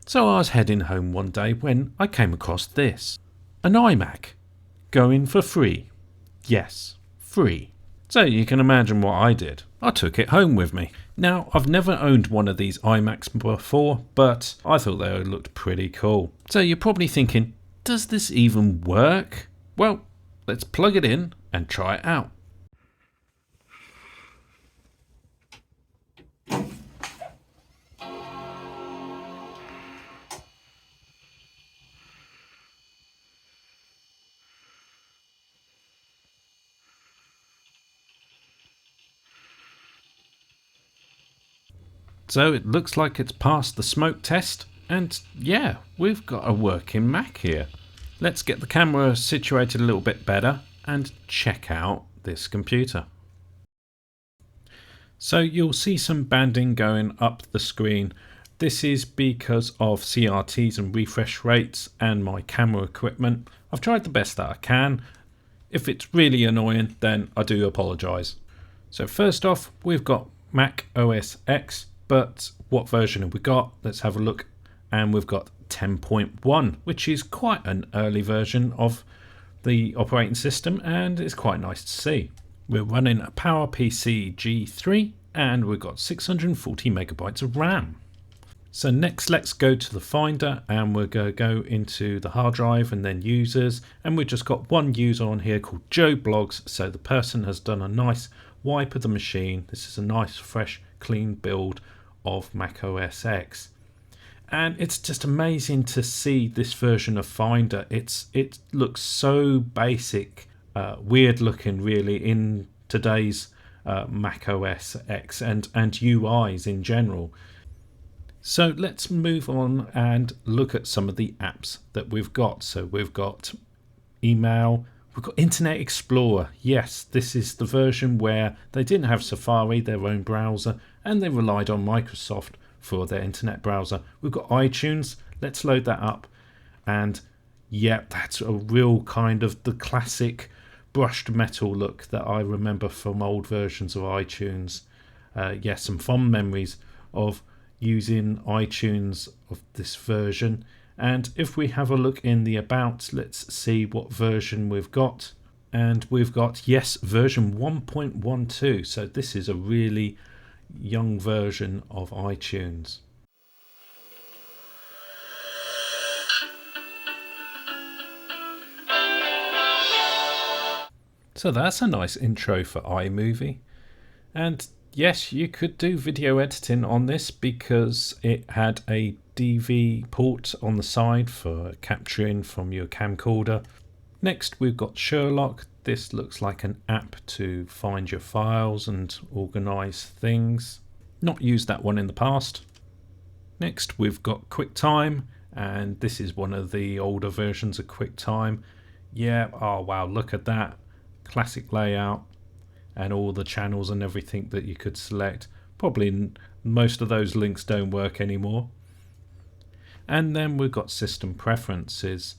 So I was heading home one day when I came across this. An iMac. Going for free. Yes, free. So you can imagine what I did. I took it home with me. Now, I've never owned one of these iMacs before, but I thought they looked pretty cool. So you're probably thinking, does this even work? Well, let's plug it in and try it out. So it looks like it's passed the smoke test, and yeah, we've got a working Mac here. Let's get the camera situated a little bit better and check out this computer. So you'll see some banding going up the screen. This is because of CRTs and refresh rates and my camera equipment. I've tried the best that I can. If it's really annoying, then I do apologise. So first off, we've got Mac OS X. But what version have we got? Let's have a look. And we've got 10.1, which is quite an early version of the operating system, and it's quite nice to see. We're running a PowerPC G3 and we've got 640 megabytes of RAM. So next let's go to the Finder and we're going to go into the hard drive and then users, and we've just got one user on here called Joe Blogs. So the person has done a nice wipe of the machine. This is a nice fresh clean build of Mac OS X, and it's just amazing to see this version of Finder. It looks so basic, weird looking really in today's Mac OS X and UIs in general. So let's move on and look at some of the apps that we've got. So we've got email, we've got Internet Explorer. Yes, this is the version where they didn't have Safari, their own browser, and they relied on Microsoft for their internet browser. We've got iTunes. Let's load that up. And yeah, that's a real kind of the classic brushed metal look that I remember from old versions of iTunes. Yes, some fond memories of using iTunes of this version. And if we have a look in the about, let's see what version we've got. And we've got, yes, version 1.12. So this is a really young version of iTunes. So that's a nice intro for iMovie. And yes, you could do video editing on this because it had a DV port on the side for capturing from your camcorder. Next we've got Sherlock. This looks like an app to find your files and organize things. Not used that one in the past. Next we've got QuickTime, and this is one of the older versions of QuickTime. Yeah, oh wow, look at that. Classic layout and all the channels and everything that you could select. Probably most of those links don't work anymore. And then we've got system preferences.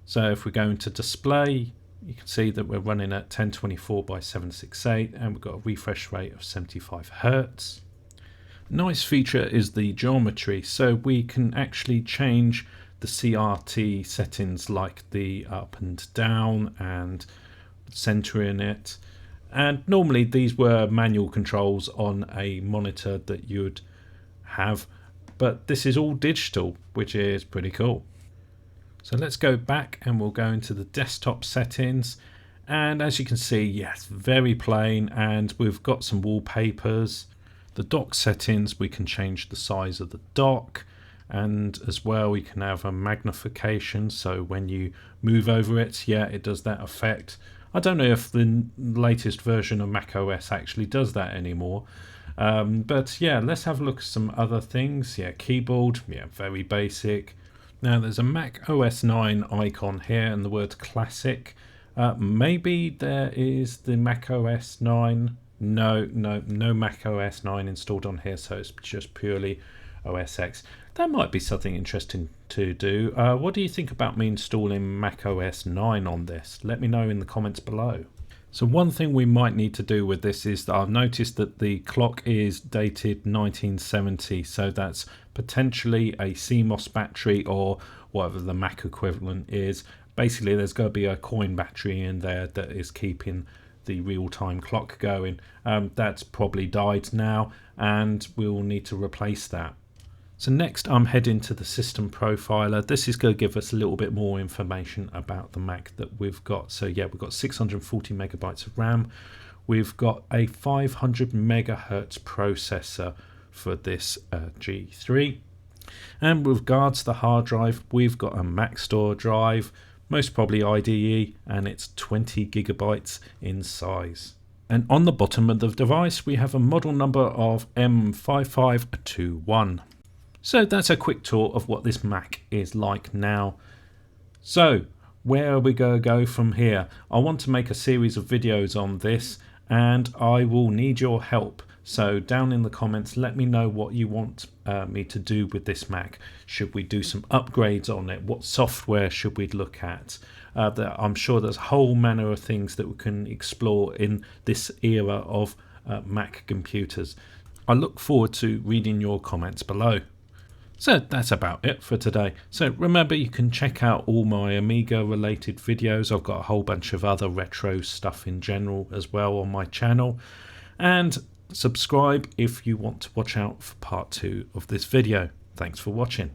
So if we go into display, you can see that we're running at 1024 by 768 and we've got a refresh rate of 75 Hertz. Nice feature is the geometry, so we can actually change the CRT settings like the up and down and centering it. And normally these were manual controls on a monitor that you'd have, but this is all digital, which is pretty cool. So let's go back and we'll go into the desktop settings, and as you can see, yes, very plain, and we've got some wallpapers. The dock settings, we can change the size of the dock, and as well we can have a magnification, so when you move over it, yeah, it does that effect. I don't know if the latest version of macOS actually does that anymore. But yeah, let's have a look at some other things. Yeah, keyboard, yeah, very basic. Now there's a Mac OS 9 icon here and the word classic. Maybe there is the Mac OS 9. No Mac OS 9 installed on here, so it's just purely OS X. That might be something interesting to do. What do you think about me installing Mac OS 9 on this? Let me know in the comments below. So one thing we might need to do with this is that I've noticed that the clock is dated 1970, so that's potentially a CMOS battery or whatever the Mac equivalent is. Basically there's going to be a coin battery in there that is keeping the real-time clock going. That's probably died now and we'll need to replace that. So next I'm heading to the system profiler. This is going to give us a little bit more information about the Mac that we've got. So yeah, we've got 640 megabytes of RAM. We've got a 500 megahertz processor for this G3. And with regards to the hard drive, we've got a Mac Store drive, most probably IDE, and it's 20 gigabytes in size. And on the bottom of the device, we have a model number of M5521. So that's a quick tour of what this Mac is like now. So where are we going to go from here? I want to make a series of videos on this and I will need your help. So down in the comments, let me know what you want me to do with this Mac. Should we do some upgrades on it? What software should we look at? I'm sure there's a whole manner of things that we can explore in this era of Mac computers. I look forward to reading your comments below. So that's about it for today. So remember, you can check out all my Amiga related videos. I've got a whole bunch of other retro stuff in general as well on my channel. And subscribe if you want to watch out for part 2 of this video. Thanks for watching.